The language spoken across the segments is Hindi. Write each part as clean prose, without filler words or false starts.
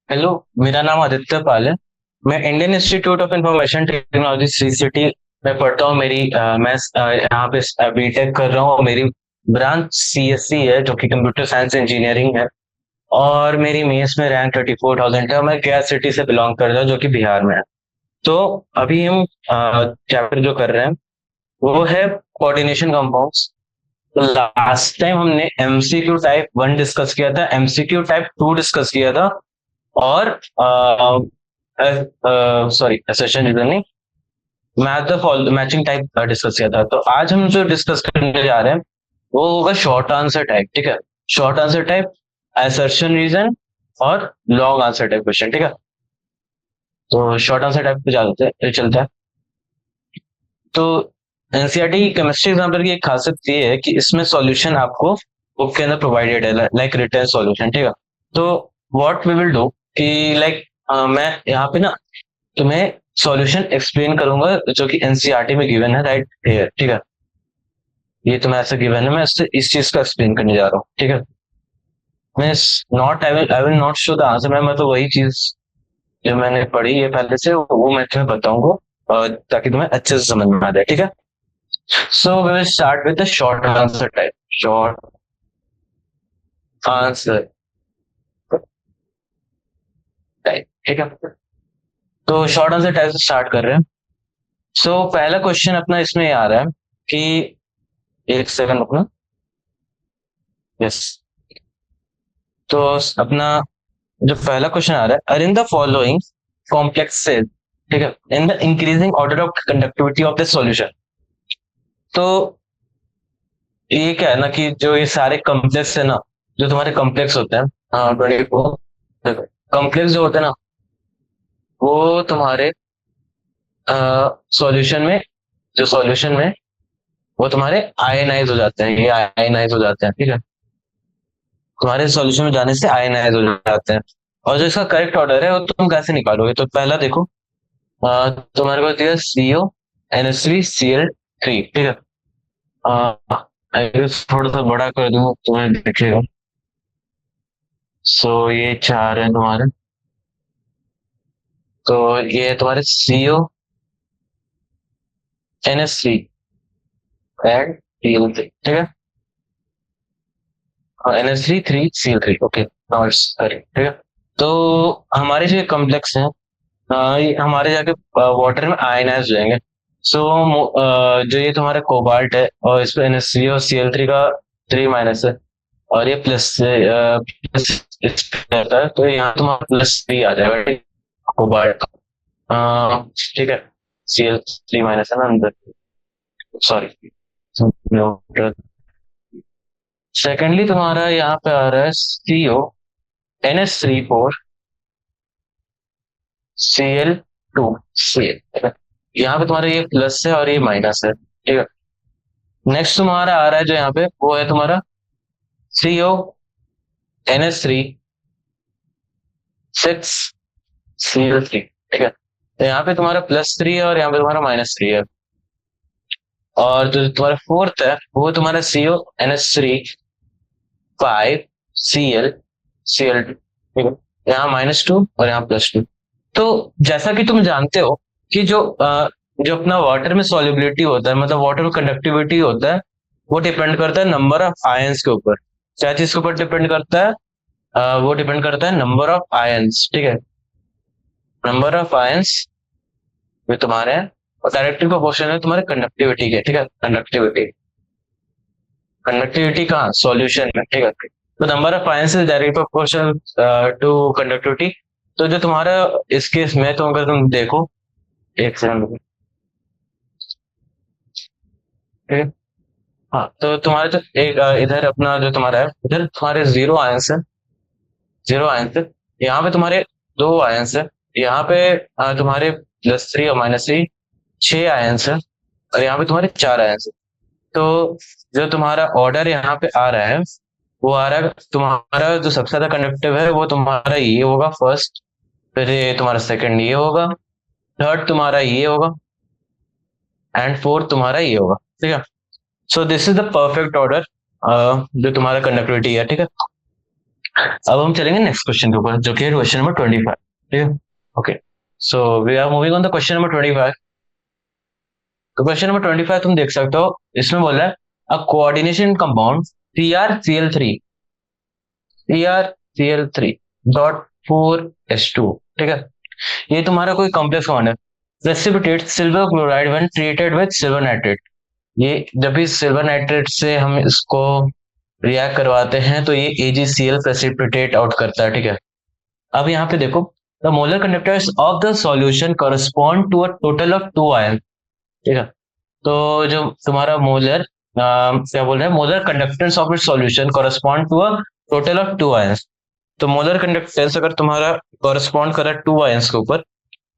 हेलो। मेरा नाम आदित्य पाल है। मैं Indian Institute of Information Technology Sri City में पढ़ता हूँ। मैं यहाँ पे बीटेक कर रहा हूँ। मेरी ब्रांच सीएससी है जो कि कंप्यूटर साइंस इंजीनियरिंग है। और मेरी मेंस में रैंक 34,000 है। मैं गया सिटी से बिलोंग करता हूँ जो कि बिहार में है। तो अभी हम चैप्टर जो कर रहे हैं वो है कोऑर्डिनेशन कंपाउंड्स। लास्ट टाइम हमने एमसीक्यू टाइप 1 डिस्कस किया था, एमसीक्यू टाइप 2 डिस्कस किया था, और sorry session reasoning, matching type discuss किया था। तो आज हम जो डिस्कस करने जा रहे हैं वो होगा शॉर्ट आंसर टाइप। ठीक है, short answer type, assertion reason और लॉन्ग आंसर टाइप क्वेश्चन। ठीक है, तो शॉर्ट आंसर टाइप पे चलता है। तो एनसीईआरटी केमिस्ट्री एग्जाम्पल की एक खासियत ये है कि इसमें सॉल्यूशन आपको बुक के अंदर प्रोवाइडेड है, लाइक रिटर्न सॉल्यूशन। ठीक है, तो व्हाट वी विल डू कि लाइक मैं यहाँ पे ना तुम्हें सॉल्यूशन एक्सप्लेन करूंगा जो कि एनसीईआरटी में गिवन है, राइट हियर। ठीक है, ये तुम्हें ऐसा गिवन है, मैं इससे इस चीज का एक्सप्लेन करने जा रहा हूँ। ठीक है, मैं not I will not show the answer. मैं तो वही चीज जो मैंने पढ़ी है पहले से वो मैं तुम्हें बताऊंगा, ताकि तुम्हें अच्छे से समझ में आ जाए। ठीक है, so we will start with the short answer type. Short answer type, ठीक है। तो शॉर्ट आंसर टाइप से स्टार्ट कर रहे हैं। पहला क्वेश्चन अपना इसमें ये आ रहा है कि, एक सेकंड रुकना। यस, तो अपना जो पहला क्वेश्चन आ रहा है, uh in the following complex cell, ठीक है, in the increasing order of conductivity of the solution. तो ये क्या है ना कि जो ये सारे कॉम्प्लेक्स है ना, जो तुम्हारे कॉम्प्लेक्स होते हैं, हाँ 24, कॉम्प्लेक्स जो होते हैं ना वो तुम्हारे सॉल्यूशन में, जो सॉल्यूशन में वो तुम्हारे आयनाइज हो जाते हैं, ये आयनाइज हो जाते हैं। ठीक है, तुम्हारे सॉल्यूशन में जाने से आयनाइज हो जाते हैं। और जो इसका करेक्ट ऑर्डर है वो तुम कैसे निकालोगे, तो पहला देखो, तुम्हारे पास दिया CO NH3Cl3। ठीक है, थोड़ा सा बड़ा कर दूं तुम्हें दिखेगा। ये चार है तुम्हारे। तो ये है तुम्हारे CO NH3 एंड Cl3। ठीक है, NH3 3Cl3। Okay, now it's correct. ठीक है, तो हमारे जो कॉम्प्लेक्स हैं, ये हमारे जाके वाटर में आयनाइज हो जाएंगे। जो ये तुम्हारा कोबाल्ट है और इस पे NH3 और Cl3 का 3 माइनस है, और ये प्लस से प्लस रहता है, तो यहाँ तुम्हारा +3 आ जाएगा। ठीक, कोबाल्ट। ठीक है, Cl3 माइनस है ना अंदर, सॉरी। सेकेंडली तुम्हारा यहाँ पे आ रहा है CO NH3 4Cl2Cl। यहाँ पे तुम्हारा ये प्लस है और ये माइनस है। ठीक है, नेक्स्ट तुम्हारा आ रहा है जो यहाँ पे वो है तुम्हारा CO NH3 6Cl3। ठीक है, तो यहाँ पे तुम्हारा +3 है और यहाँ पे तुम्हारा -3 है। और जो तुम्हारा फोर्थ है वो तुम्हारा CO NH3 5Cl Cl2। ठीक है, यहाँ -2 और यहाँ +2। तो जैसा कि तुम जानते हो कि जो अपना वाटर में सॉल्युबिलिटी होता है, मतलब वाटर में कंडक्टिविटी होता है, वो डिपेंड करता है नंबर ऑफ आयंस के ऊपर। क्या चीज के ऊपर डिपेंड करता है? वो डिपेंड करता है नंबर ऑफ आयंस। ठीक है, नंबर ऑफ आयंस जो तुम्हारे हैं और डायरेक्टली प्रोपोर्शनल है तुम्हारे कंडक्टिविटी के। ठीक है, कंडक्टिविटी, कंडक्टिविटी कहाँ? सॉल्यूशन में। ठीक है, तो number of ions is directly proportional to conductivity. तो जो तुम्हारा इस केस में, तो अगर तुम देखो, एक सेकंड। ठीक है, हाँ, तो तुम्हारे जो एक इधर अपना जो तुम्हारा है, इधर तुम्हारे 0 आयंस है, 0 आयंस है। यहाँ पे तुम्हारे 2 आयंस है। यहाँ पे तुम्हारे +3 और -3 6 आयंस है, और यहाँ पे तुम्हारे 4 आयंस है। तो जो तुम्हारा ऑर्डर यहाँ पे आ रहा है वो आ रहा है, तुम्हारा जो सबसे ज्यादा कंडक्टिव है वो तुम्हारा ये होगा फर्स्ट, फिर ये तुम्हारा सेकंड ये होगा, थर्ड तुम्हारा ये होगा, एंड फोर्थ तुम्हारा ये होगा। ठीक है, so this is the perfect order जो तुम्हारा कंडक्टिविटी है। ठीक है, अब हम चलेंगे नेक्स्ट क्वेश्चन के ऊपर, जो कि है क्वेश्चन नंबर 25। ठीक है, okay. So we are moving on the question number 25। तो क्वेश्चन नंबर 25 तुम देख सकते हो, इसमें बोला है अ coordination compound CrCl3, CrCl3 dot 4s2। ठीक है, ये तुम्हारा कोई कॉम्प्लेक्स बॉन्ड है। Precipitate silver chloride when treated with silver nitrate. ये जब भी सिल्वर नाइट्रेट से हम इसको रिएक्ट करवाते हैं तो ये AgCl प्रेसिपिटेट आउट करता है। ठीक है, अब यहाँ पे देखो, the molar conductors of the solution correspond to a total of 2 ion. ठीक है, तो जो तुम्हारा मोलर क्या बोल रहे हैं, molar conductance of it solution correspond to a total of 2 ions. तो मोलर कंडक्टेंस अगर तुम्हारा करस्पॉन्ड करे 2 आयंस के ऊपर,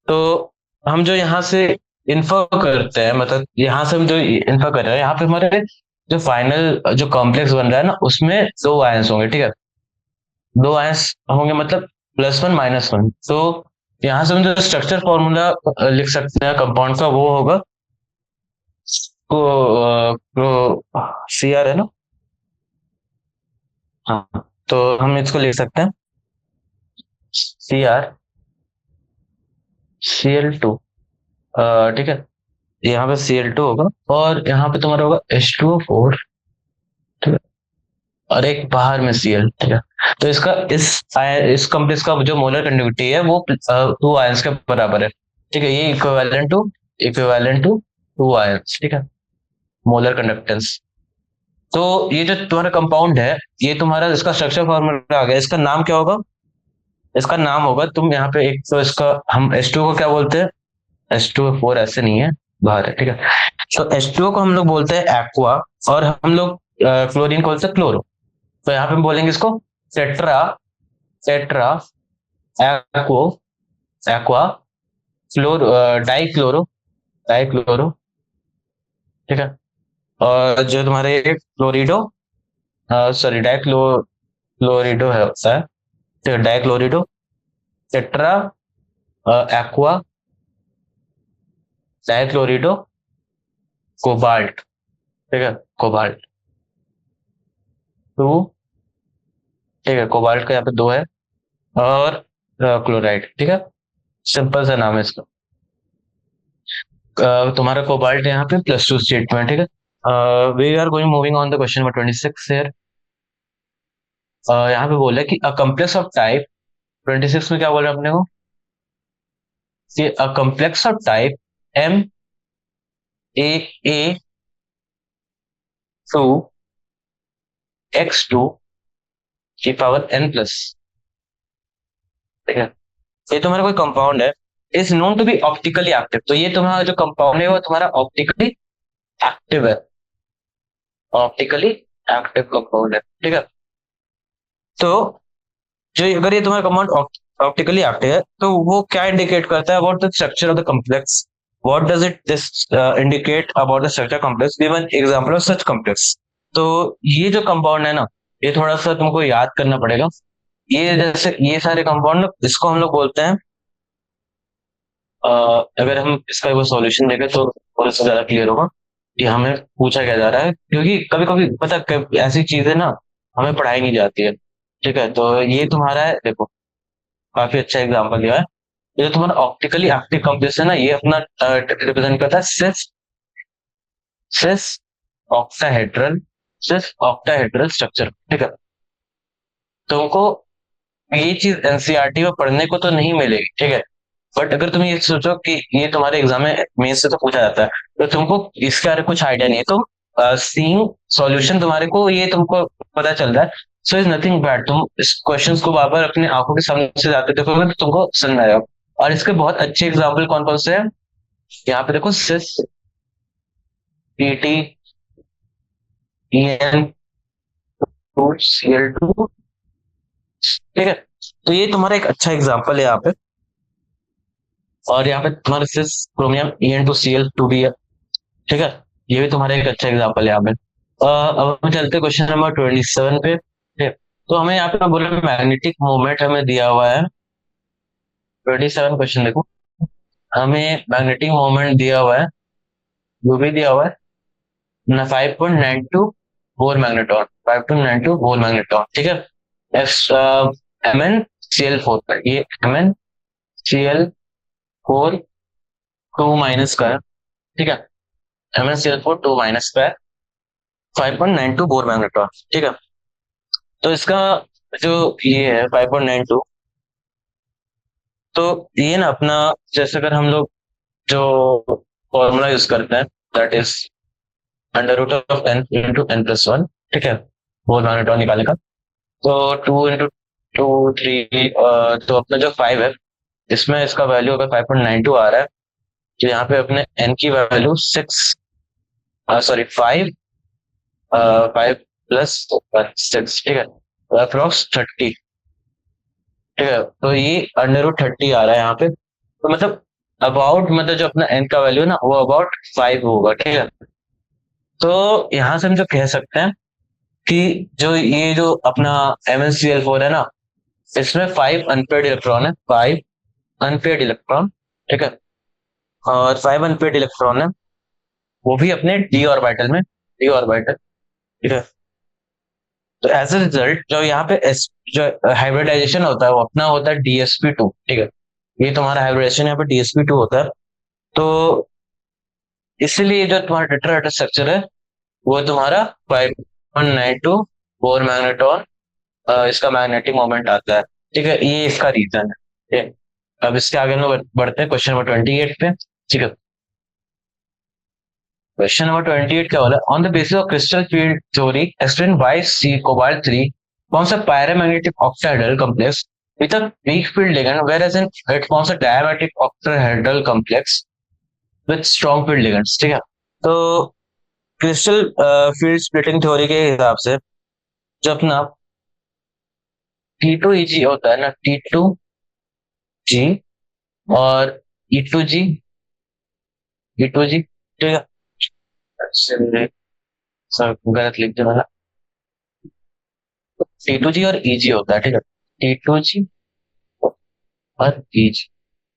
तो हम जो यहाँ से इन्फर करते हैं, मतलब यहाँ से हम जो इन्फर कर रहे हैं, यहाँ पे हमारे जो फाइनल जो कॉम्प्लेक्स बन रहा है ना, उसमें 2 आयंस होंगे। ठीक है, 2 आयंस होंगे, मतलब +1 -1। तो यहाँ से हम जो स्ट्रक्चर फॉर्मूला लिख सकते हैं कंपाउंड का, वो होगा CR है ना। हाँ, तो हम इसको लिख सकते हैं CrCl2। ठीक है, यहाँ पे Cl2 होगा और यहाँ पे तुम्हारा होगा H2O4। ठीक है, और एक बाहर में Cl। ठीक है, तो इसका इस कॉम्प्लेक्स का जो मोलर कंडक्टिविटी है वो 2 आयंस के बराबर है। ठीक है, ये इक्विवेलेंट टू 2 आयंस। ठीक है, मोलर कंडक्टेंस। तो ये जो तुम्हारा कंपाउंड है, ये तुम्हारा इसका स्ट्रक्चर फॉर्मूला आ गया। इसका नाम क्या होगा? इसका नाम होगा, तुम यहाँ पे एक तो इसका हम H2O को क्या बोलते हैं? H2O4 ऐसे नहीं है, बाहर है। ठीक है, तो H2O को हम लोग बोलते हैं एक्वा, और हम लोग क्लोरीन को बोलते हैं क्लोरो। तो यहाँ पे हम बोलेंगे इसको tetra tetra aquo aqua fluoro dichloro dichloro. ठीक है, और जो तुम्हारे क्लोरिडो, सॉरी डाइक्लोरिडो है होता है। ठीक है, डाइक्लोरिडो, टेट्रा एक्वा, डाइक्लोरिडो, कोबाल्ट। ठीक है, कोबाल्ट 2। ठीक है, कोबाल्ट का यहाँ पे 2 है, और क्लोराइड। ठीक है, सिंपल सा नाम है इसका। तुम्हारा कोबाल्ट यहाँ पे +2 स्टेट में। ठीक है, we are going moving on the question number 26 है। यहाँ पे बोला कि अ कॉम्प्लेक्स ऑफ टाइप 26 में क्या बोला अपने को कि a complex of type MaA2X2 की पावर n+। ठीक है, ये तुम्हारा कोई कंपाउंड है, is known to be optically active. तो ये तुम्हारा जो कंपाउंड है वो तुम्हारा ऑप्टिकली एक्टिव है, ऑप्टिकली एक्टिव कंपाउंड है। ठीक है, तो जो अगर ये तुम्हारा कंपाउंड ऑप्टिकली एक्टिव है, तो वो क्या इंडिकेट करता है about the structure of the complex? What does it this indicate about the structure complex? Give an example of such complex. तो ये जो कंपाउंड है ना, ये थोड़ा सा तुमको याद करना पड़ेगा। ये जैसे ये सारे कंपाउंड, इसको हम लोग बोलते हैं, अगर हम इसका वो सॉल्यूशन देखें तो थोड़ा सा ज्यादा क्लियर होगा कि हमें पूछा क्या जा रहा है, क्योंकि कभी कभी पता ऐसी चीजें ना हमें पढ़ाई नहीं जाती है। ठीक है, तो ये तुम्हारा है, देखो काफी अच्छा एग्जांपल दिया है। ये जो तुम्हारा ऑप्टिकली एक्टिव कॉम्प्लेक्स है ना, ये अपना रिप्रेजेंट करता है सिस ऑक्टाहेड्रल सिस ऑक्टाहेड्रल स्ट्रक्चर। ठीक है, तुमको ये चीज एनसीईआरटी में पढ़ने को तो नहीं मिलेगी। ठीक है, बट अगर तुम ये सोचो कि ये तुम्हारे एग्जाम में मेन से तो पूछा जाता है, तो तुमको इसके बारे में कुछ आइडिया नहीं है, तो सीइंग सॉल्यूशन तुम्हारे को ये तुमको पता चल रहा है, सो इज नथिंग बैड। तुम इस क्वेश्चंस को बार बार अपने आंखों के सामने से जाते देखोगे तो तुमको समझ में आएगा। और इसके बहुत अच्छे एग्जाम्पल कौन कौन से हैं, यहाँ पे देखो सिस PTEN2Cl2। ठीक है, तो ये तुम्हारा एक अच्छा एग्जाम्पल है यहाँ पे। और यहाँ पे तुम्हारे सिस क्रोमियम En2Cl2 भी है। ठीक है, ये भी तुम्हारा एक अच्छा एग्जाम्पल है यहाँ पे। अब हम चलते हैं क्वेश्चन नंबर 27 पे। ठीक है, तो हमें यहाँ पे बोला मैग्नेटिक मोमेंट हमें दिया हुआ है। 27 क्वेश्चन देखो, हमें मैग्नेटिक मोमेंट दिया हुआ है, वो भी दिया हुआ है ना 5.92 वोल्ट मैग्नेटॉन, 5.92 वोल्ट मैग्नेटॉन। ठीक है, MnCl4 ये MnCl4 टू माइनस का है, ठीक है। MnCl4 टू माइनस का है, 5.92 बोर मैग्नेट्रॉन, ठीक है। तो इसका जो ये है 5.92, तो ये ना अपना, जैसे अगर हम लोग जो फॉर्मूला यूज करते हैं, दैट इज √n × n+1, ठीक है, बोर मैग्नेट्रॉन निकालने का। तो 2 × 2 3, तो अपना जो 5 है, इसमें इसका वैल्यू अगर 5.92 आ रहा है, तो यहाँ पे अपने n की वैल्यू 6, सॉरी 5, 5 + 6, ठीक है, अप्रोक्स 30, ठीक है। तो ये √30 आ रहा है यहाँ पे, तो मतलब अबाउट, मतलब जो अपना n का वैल्यू है ना, वो अबाउट 5 होगा, ठीक है। तो यहाँ से हम जो कह सकते हैं कि जो ये जो अपना MnCl4 है ना, इसमें 5 अनपेयर्ड इलेक्ट्रॉन है, 5 अनपेयर्ड इलेक्ट्रॉन, ठीक है। और 5 अनपेयर्ड इलेक्ट्रॉन है, वो भी अपने डी ऑर्बिटल में, डी ऑर्बिटल, ठीक है। तो एज ए रिजल्ट जो यहाँ पे जो हाइब्रिडाइजेशन होता है वो अपना होता है DsP2, ठीक है। ये तुम्हारा हाइब्रिडाइजेशन यहाँ पे DsP2 होता है। तो इसलिए जो तुम्हारा टेट्राहेड्रल स्ट्रक्चर है वो तुम्हारा 5.92 बोर मैग्नेट्रॉन, इसका मैग्नेटिक मोमेंट आता है, ठीक है। ये इसका रीजन है, ठीक है। अब इसके आगे हम लोग बढ़ते हैं क्वेश्चन नंबर 28 पे, ठीक है। क्वेश्चन नंबर 28 क्या बोला, on the basis of crystal field theory explain why C cobalt 3 forms a paramagnetic octahedral complex with a weak field ligand, whereas in it forms a diametric octahedral complex with strong field ligands, ठीक है। तो क्रिस्टल फील्ड स्प्लिटिंग थ्योरी के हिसाब से जो अपना T2 EG होता है ना, T2G और E2G, E2G, ठीक है। सर गलत लिख दिया, T2G और EG होता है, ठीक है। T2G और EG,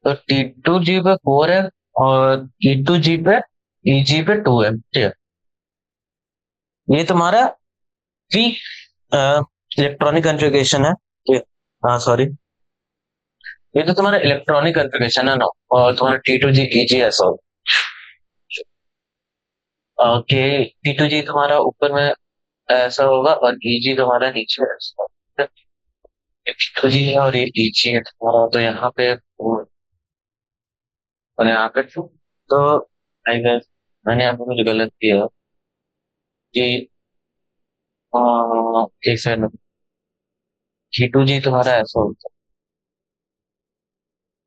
तो T2G पे 4 है और E2G पे, EG पे 2 है, ठीक है। ये तुम्हारा वीक इलेक्ट्रॉनिक कॉन्फ़िगरेशन है, ठीक है। हाँ सॉरी, ये तो तुम्हारा इलेक्ट्रॉनिक कॉन्फ़िगरेशन है ना, और तुम्हारा T2G EG ऐसा होगा। ओके, T2G तुम्हारा ऊपर में ऐसा होगा और EG तुम्हारा नीचे ऐसा होगा। T2G है और ये EG है तुम्हारा, तो यहाँ पे और यहाँ पे तो आई गेस मैंने यहाँ पे कुछ गलत किया कि एक सेकंड, T2G तुम्हारा ऐसा होता है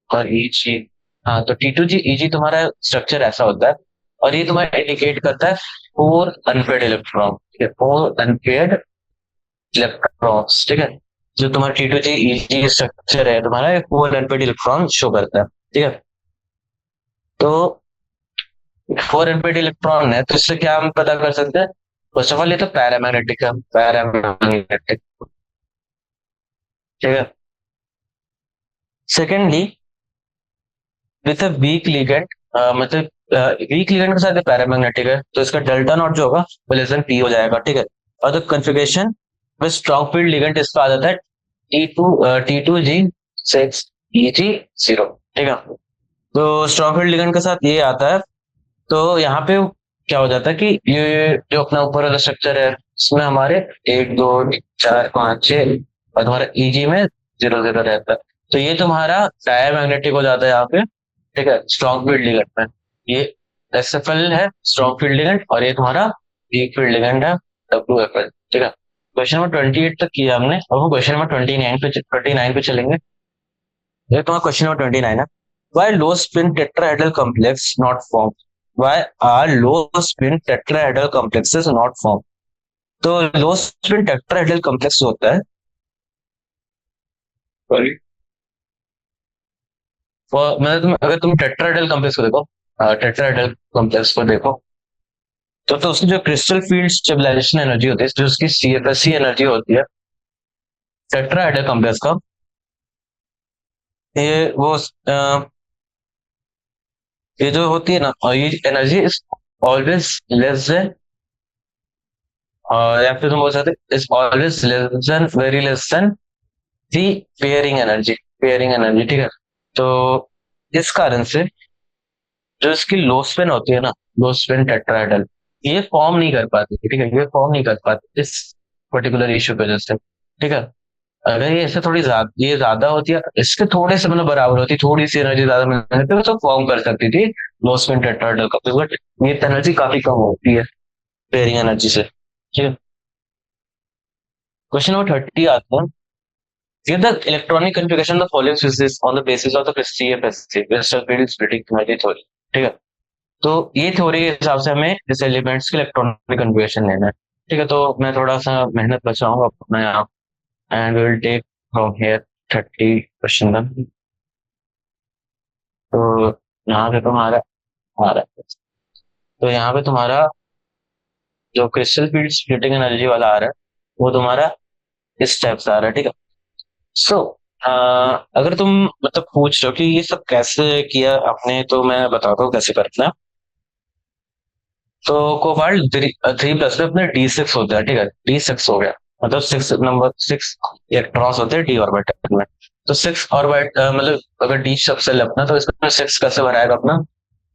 और EG, हाँ तो T2G EG तुम्हारा स्ट्रक्चर ऐसा होता है, और ये तुम्हारा इंडिकेट करता है 4 अनपेयर्ड इलेक्ट्रॉन, ठीक है, 4 अनपेयर्ड इलेक्ट्रॉन्स, ठीक है। जो तुम्हारा T2G EG स्ट्रक्चर है तुम्हारा, 4 अनपेयर्ड इलेक्ट्रॉन शो करता है, ठीक है। तो 4 अनपेयर्ड इलेक्ट्रॉन है, तो इससे क्या हम पता कर सकते हैं, फर्स्ट ऑफ ऑल ये तो पैरामैग्नेटिक है, पैरामैग्नेटिक, ठीक है। Secondly with a week ligand, मतलब वीक लिगेंड के साथ पैरामैग्नेटिक है, तो इसका डेल्टा नॉट जो होगा वो लेस देन P हो जाएगा, ठीक है। और the configuration with strong field ligand, इसका आ जाता है T2G6EG0, ठीक है। तो स्ट्रॉन्ग फील्ड लिगेंड के साथ ये आता है, तो यहाँ पे क्या हो जाता है कि ये जो अपना ऊपर वाला स्ट्रक्चर है इसमें हमारे 1 2 4 5 6 और तुम्हारा EG में 0 0 रहता है, तो ये तुम्हारा डायमैग्नेटिक हो जाता है यहाँ पे, ठीक है, स्ट्रॉन्ग फील्ड लिगेंड में। ये SFL है स्ट्रॉन्ग फील्ड लिगेंड, और ये तुम्हारा वीक फील्ड लिगेंड है WFL, ठीक है। क्वेश्चन नंबर 28 तक किया हमने, अब हम क्वेश्चन नंबर 29 पे चलेंगे। ये तुम्हारा क्वेश्चन नंबर 29 है, why low spin tetrahedral complex not formed, why are low spin tetrahedral complexes not formed। तो लो स्पिन टेट्राहेड्रल कॉम्प्लेक्स होता है, सॉरी, मतलब अगर तुम टेट्राहेड्रल कॉम्प्लेक्स को देखो, टेट्राहेड्रल कॉम्प्लेक्स को देखो, तो उसकी जो क्रिस्टल फील्ड स्टेबलाइजेशन एनर्जी होती है, जो उसकी CFSE एनर्जी होती है टेट्राहेड्रल कॉम्प्लेक्स का, ये वो ये जो होती है ना, ये energy is always less than और या फिर तुम बोल सकते is always less than very less than the pairing energy, ठीक है। तो इस कारण से जो इसकी लो स्पिन होती है ना, लो स्पिन टेट्राहेड्रल, ये फॉर्म नहीं कर पाती, ठीक है, ये फॉर्म नहीं कर पाती इस पर्टिकुलर इश्यू की वजह से, ठीक है। अगर ये ऐसे थोड़ी ज्यादा, ये ज्यादा होती है, इसके थोड़े से मतलब बराबर होती, थोड़ी सी एनर्जी ज्यादा मिलने पे तो फॉर्म कर सकती थी लो स्पिन टेट्राहेड्रल का, बट ये एनर्जी काफी कम होती है पेयरिंग एनर्जी से, ठीक है। क्वेश्चन नंबर 30 आता है, give the electronic configuration of the following species on the basis of the CFSC crystal field splitting theory, ठीक है। तो ये थ्योरी के हिसाब से हमें इस एलिमेंट्स के इलेक्ट्रॉनिक कन्फिगरेशन लेना है, ठीक है। तो मैं थोड़ा सा मेहनत बचाऊंगा अपना यहाँ, and will take from here 30 question. तो यहाँ पे तुम्हारा आ रहा है, तो यहाँ पे तुम्हारा जो क्रिस्टल फील्ड स्प्लिटिंग एनर्जी वाला आ रहा है, वो तुम्हारा इस टाइप से आ रहा है, ठीक है। सो अगर तुम मतलब पूछ रहे हो कि ये सब कैसे किया आपने, तो मैं बताता हूँ कैसे करना है। तो कोबाल्ट 3+ में अपने D6 होता है, ठीक है, D6 हो गया, मतलब 6 इलेक्ट्रॉन्स होते हैं डी ऑर्बिटल में। तो 6 ऑर्बिट मतलब अगर डी सबसे अपना, तो इसमें 6 कैसे बनाएगा अपना,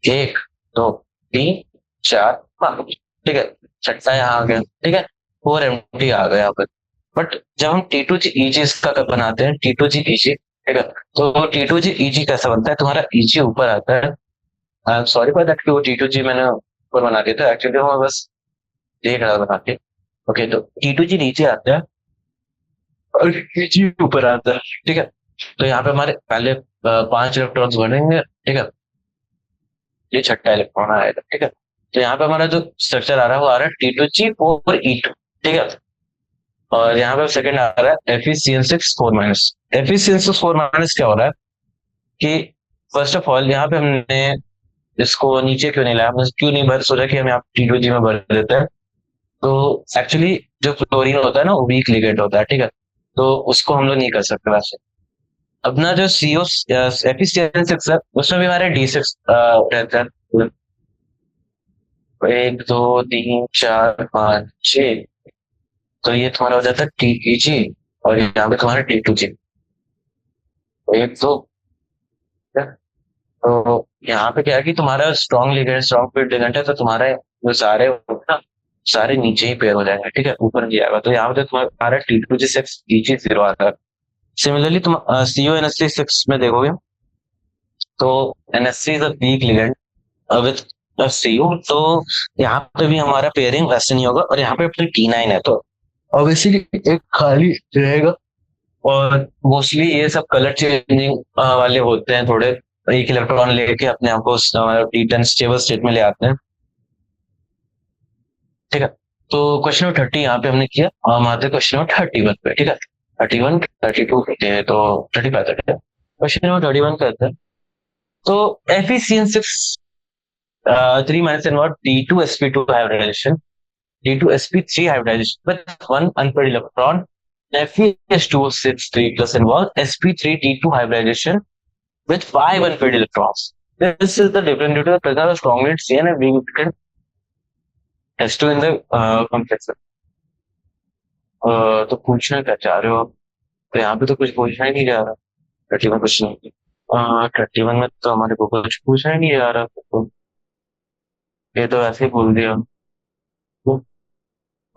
1 2 3 4 5, ठीक है। छठा यहाँ आ गया, ठीक है, 4 एम्प्टी आ गया यहाँ पर। बट जब हम T2G इसका बनाते हैं, T2G, ठीक है, तो T2G कैसा बनता है, तुम्हारा Eg ऊपर आता है। I am sorry for that कि वो T2G मैंने ऊपर बना दिया था, एक्चुअली मैं बस देख रहा था बना के। ओके, तो T2G नीचे आता है और Eg ऊपर आता है, ठीक है। तो यहाँ पे हमारे पहले 5 इलेक्ट्रॉन्स बनेंगे, ठीक है, ये छठा इलेक्ट्रॉन आएगा, ठीक है। तो यहाँ पे हमारा जो स्ट्रक्चर आ रहा है वो आ रहा है T2G4E2, ठीक है। और यहाँ पे सेकंड आ रहा है Fe4-। Fe4- क्या हो रहा है कि फर्स्ट ऑफ ऑल यहाँ पे हमने इसको नीचे क्यों नहीं लाया, हमने क्यों नहीं भर, सोचा कि हम यहाँ T2G में भर देते हैं। तो एक्चुअली जो क्लोरीन होता है ना, वो वीक लिगेंड होता है, ठीक है, तो उसको हम लोग नहीं कर सकते वैसे। अपना जो CO Fe6 है, उसमें भी हमारे D6 रहता है, 1 2 3 4 5 6, तो ये तुम्हारा हो जाता है TEG, और यहाँ पे तुम्हारा T2G, 1 2। तो यहाँ पे क्या है कि तुम्हारा strong ligand, strong field ligand है, तो तुम्हारे जो सारे ना, सारे नीचे ही पेयर हो जाएंगे, ठीक है, ऊपर नहीं आएगा। तो यहाँ पे तुम्हारा T2G6 EG0 आता है। सिमिलरली तुम CONH6 में देखोगे, तो NH3 is a week ligand with CO, तो यहाँ पे भी हमारा पेयरिंग वैसे नहीं होगा, और यहाँ पे अपने T9 है, तो ऑब्वियसली एक खाली रहेगा। और मोस्टली ये सब कलर चेंजिंग वाले होते हैं थोड़े, एक इलेक्ट्रॉन लेके अपने आप को T10 स्टेबल स्टेट में ले आते हैं, ठीक है। तो क्वेश्चन नंबर 30 यहाँ पे हमने किया, हम आते हैं क्वेश्चन नंबर 31 पे, ठीक है। 31 32 होते हैं, तो 35 तक है। क्वेश्चन नंबर 31 कहते हैं, तो Fe6 3 minus inward D2sp2 hybridization, D2sp3 hybridization with one unpaired electron, Fe2O6 3 plus involve sp3D2 hybridization with 5 unpaired electrons. This is the difference due to the presence of strongly CN and weak S2 in the complex. तो पूछना क्या चाह रहे हो आप? तो यहाँ पे तो कुछ पूछना ही नहीं जा रहा। 31 क्वेश्चन, 31 में तो हमारे को कुछ पूछना ही नहीं जा रहा, तो ये तो ऐसे ही बोल दिया। तो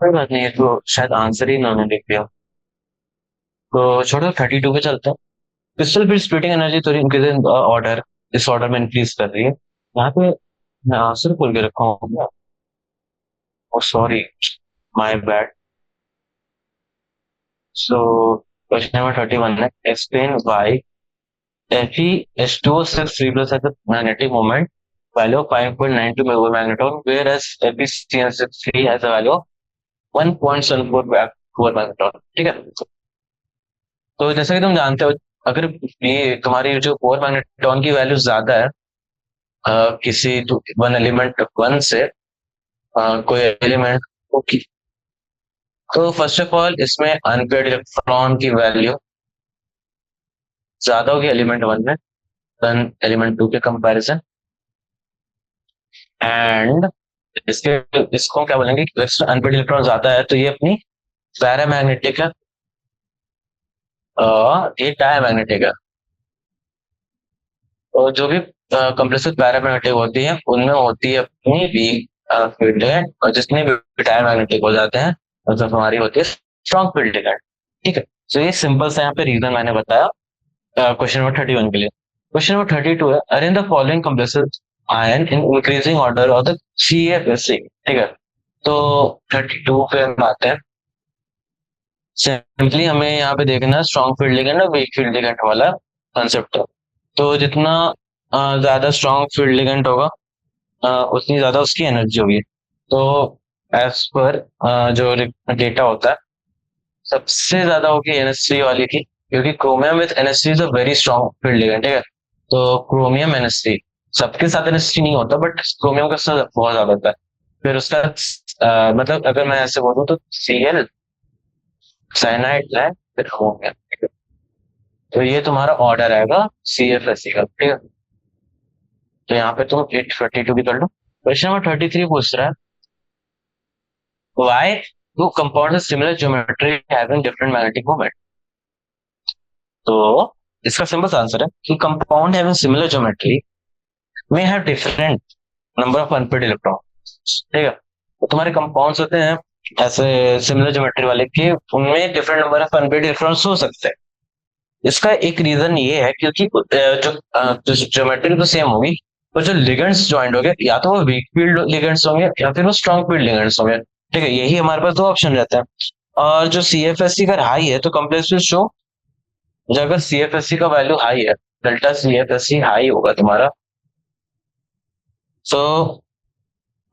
कोई बात नहीं, ये तो शायद आंसर ही इन्होंने लिख दिया। तो छोड़ो, 32 पे चलते हैं। क्रिस्टल फिर स्प्लिटिंग एनर्जी तो इंक्रीज इन ऑर्डर, इस ऑर्डर में इंक्रीज कर रही है। यहाँ पे मैं आंसर बोल के रखा हूँ, sorry, my bad. So question number 31 है, explain why Fe2O6 3 plus has a magnetic moment value of 5.92 megamagnetron, whereas FeCN6 3 has a value of 1.74 magnetron, ठीक है। तो जैसा कि तुम जानते हो, अगर ये तुम्हारी जो 4 मैग्नेट्रॉन की वैल्यू ज्यादा है किसी वन एलिमेंट वन से कोई एलिमेंट की, तो फर्स्ट ऑफ ऑल इसमें अनपेयर्ड इलेक्ट्रॉन की वैल्यू ज्यादा होगी एलिमेंट वन में देन एलिमेंट टू के कंपैरिजन। एंड इसके इसको क्या बोलेंगे, अनपेड इलेक्ट्रॉन ज्यादा है तो ये अपनी पैरामैग्नेटिक है, ये डायमैग्नेटिक है। और जो भी कंप्रेसर पैरामैग्नेटिक होती है उनमें होती है अपनी वीक फील्ड लिगेंड, और जितने भी डायमैग्नेटिक हो जाते हैं मतलब हमारी होती है स्ट्रॉन्ग फील्ड लिगेंड। ठीक है, तो ये सिंपल सा यहाँ पे रीजन मैंने बताया क्वेश्चन नंबर 31 के लिए। क्वेश्चन नंबर 32 है, arrange the following compressor ion in increasing order of the CFSC। ठीक है, तो 32 पे हम आते हैं। सिंपली हमें यहाँ पे देखना है स्ट्रॉन्ग फील्ड लिगेंड और वीक फील्ड लिगेंड वाला कंसेप्ट। तो जितना ज्यादा स्ट्रॉन्ग फील्ड लिगेंड होगा उतनी ज्यादा उसकी एनर्जी होगी। तो एज पर जो डेटा होता है सबसे ज्यादा होगी NH3 वाली की, क्योंकि chromium with NH3 is a very strong field ligand. ठीक है, तो क्रोमियम NH3, सबके साथ NH3 नहीं होता बट क्रोमियम का साथ बहुत ज्यादा होता है। फिर उसका मतलब अगर मैं ऐसे बोलूँ तो Cl साइनाइड है, फिर अमोनिया। तो ये तुम्हारा ऑर्डर आएगा CFSC का। ठीक है, तो यहाँ पे तुम 832 भी कर लो। क्वेश्चन नंबर 33 पूछ रहा है, why do compounds with similar geometry having different magnetic moment? तो इसका सिंपल आंसर है कि compound having similar geometry may have different number of unpaired electron। ठीक है, तो तुम्हारे कंपाउंड्स होते हैं ऐसे सिमिलर ज्योमेट्री वाले के, उनमें different number of unpaired electrons हो सकते हैं। इसका एक रीजन ये है क्योंकि जो ज्योमेट्री तो सेम होगी, पर जो लिगेंड्स ज्वाइंट होंगे या तो वो वीक फील्ड लिगेंड्स होंगे या फिर वो स्ट्रॉन्ग फील्ड लिगेंड्स होंगे। ठीक है, यही हमारे पास दो ऑप्शन रहते हैं। और जो CFSC का हाई है तो कॉम्प्लेक्स विल शो, जो अगर CFSC का वैल्यू हाई है, डेल्टा CFSC हाई होगा तुम्हारा, तो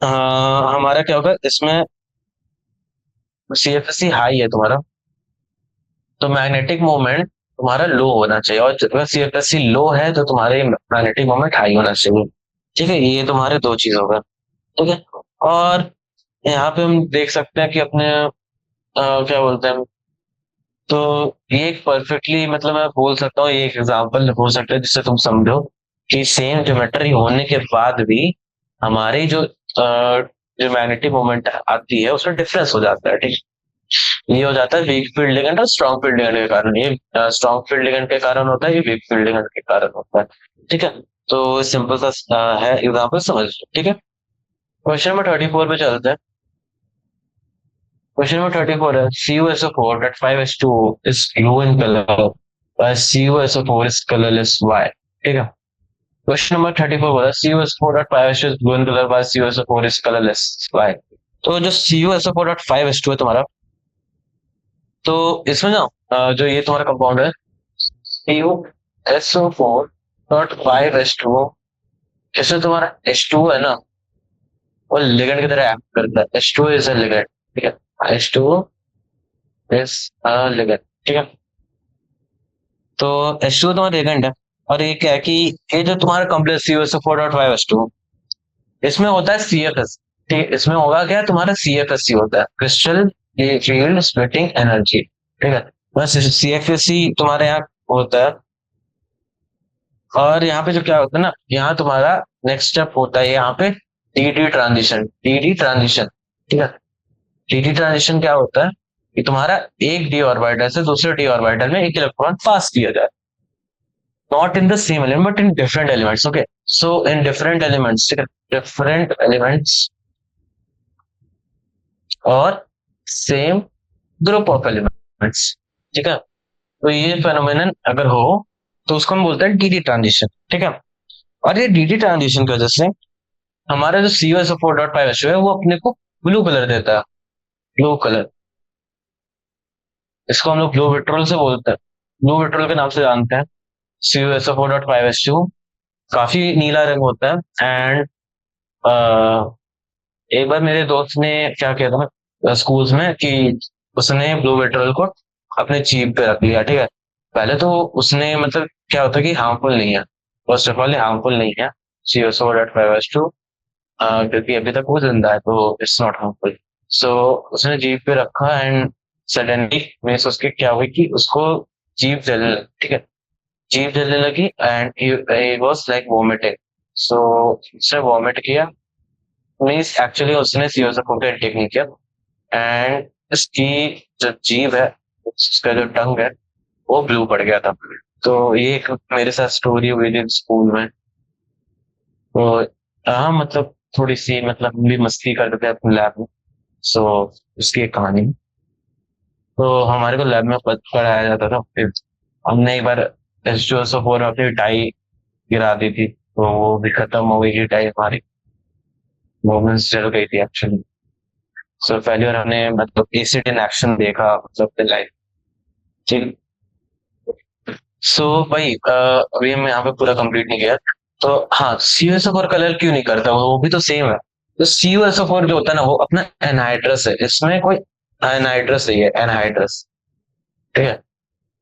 हमारा क्या होगा इसमें, CFSC हाई है तुम्हारा तो मैग्नेटिक मोमेंट तुम्हारा लो होना चाहिए, और अगर CFSC लो है तो तुम्हारे मैग्नेटिक मोमेंट हाई होना चाहिए। ठीक है, ये तुम्हारे दो चीज होगा। ठीक है, और यहाँ पे हम देख सकते हैं कि अपने क्या बोलते हैं, तो ये एक परफेक्टली मतलब मैं बोल सकता हूँ ये एक एग्जांपल हो सकता है जिससे तुम समझो कि सेम ज्योमेट्री होने के बाद भी हमारी जो मैग्नेटिक मोमेंट आती है उसमें डिफरेंस हो जाता है। ठीक, ये हो जाता है वीक फील्ड लिगेंड और स्ट्रॉन्ग फील्ड लिगेंड के कारण। ये स्ट्रॉन्ग फील्ड लिगेंड के कारण होता है, ये वीक फील्ड लिगेंड के कारण होता है। ठीक है, तो सिंपल सा है एग्जांपल, समझ लो। ठीक है, क्वेश्चन नंबर 34 पे चलते हैं। क्वेश्चन नंबर 34 है, CuSO4 at 5H2O is blue in color while CuSO4 is colorless, why? ठीक है, क्वेश्चन नंबर 34 बोला CuSO4 at 5H2 is blue in color while CuSO4 is colorless, why? तो जो CuSO4 at 5H2 है तुम्हारा, तो इसमें ना जो ये तुम्हारा कंपाउंड है CuSO4.5H2O, इसमें तुम्हारा H2 है ना, वो लिगेंड की तरह एक्ट करता है। H2 is a ligand. ठीक है, H2 इज अ लिगेंड। ठीक है, तो H2 तुम्हारा लिगेंड है, और ये क्या है कि ये जो तुम्हारा कॉम्प्लेक्स CuSO4.5H2 इसमें होता है CFS। ठीक, इसमें होगा क्या, तुम्हारा CFSC होता है, क्रिस्टल फील्ड स्प्लिटिंग एनर्जी। ठीक है, बस CFSC तुम्हारे यहाँ होता है। और यहाँ पे जो क्या होता है ना, यहाँ तुम्हारा नेक्स्ट स्टेप होता है यहाँ पे DD ट्रांजिशन। DD ट्रांजिशन, ठीक है, DD ट्रांजिशन क्या होता है कि तुम्हारा एक d ऑर्बिटल से दूसरे d ऑर्बिटल में एक इलेक्ट्रॉन पास किया जाए, not in the same element but in different elements. Okay, so in different elements, ठीक है, डिफरेंट एलिमेंट्स और सेम ग्रुप ऑफ एलिमेंट्स। ठीक है, तो ये फेनोमेनन अगर हो तो उसको हम बोलते हैं DD ट्रांजिशन। ठीक है, और ये DD ट्रांजिशन की वजह से हमारा जो CuSO4.5H2 है वो अपने को ब्लू कलर देता है, ब्लू कलर। इसको हम लोग ब्लू विट्रोल से बोलते हैं, ब्लू विट्रोल के नाम से जानते हैं। CuSO4.5H2 काफी नीला रंग होता है। एंड एक बार मेरे दोस्त ने क्या किया था ना स्कूल्स में कि उसने ब्लू विट्रोल को अपने जीभ पे रख लिया। ठीक है, पहले तो उसने मतलब क्या होता है कि हार्मफुल नहीं है, फर्स्ट ऑफ ऑल हार्मफुल नहीं है CuSO4.5H2, क्योंकि अभी तक वो जिंदा है तो इट्स नॉट हार्मफुल। सो उसने जीभ पे रखा एंड सडनली मीन्स उसके क्या हुई कि उसको जीभ जलने लगी। ठीक है, जीभ जलने लगी and he was like vomiting. So उसने वॉमिट किया मीन्स एक्चुअली उसने सीओएसएफ को टेक नहीं किया, एंड इसकी जो जीभ है, उसका जो टंग है, वो ब्लू पड़ गया था। तो ये एक मेरे साथ स्टोरी हुई थी स्कूल में। तो हाँ, मतलब थोड़ी सी, मतलब हम भी मस्ती करते थे अपने लैब में। सो उसकी एक कहानी। तो हमारे को लैब में पढ़ाया जाता था, फिर हमने एक बार H2SO4 अपनी डाई गिरा दी थी, तो वो भी खत्म हो गई थी डाई हमारी। मोमेंट्स जल गई थी एक्चुअली। सो पहली बार हमने मतलब एसिड इन एक्शन देखा, मतलब लाइफ। ठीक। सो भाई अभी मैं यहाँ पे पूरा कंप्लीट नहीं किया। तो हाँ, CuSO4 कलर क्यों नहीं करता, वो भी तो सेम है। तो CuSO4 जो होता है ना, वो अपना एनहाइड्रस है, इसमें कोई एनहाइड्रस नहीं है, एनहाइड्रस। ठीक है।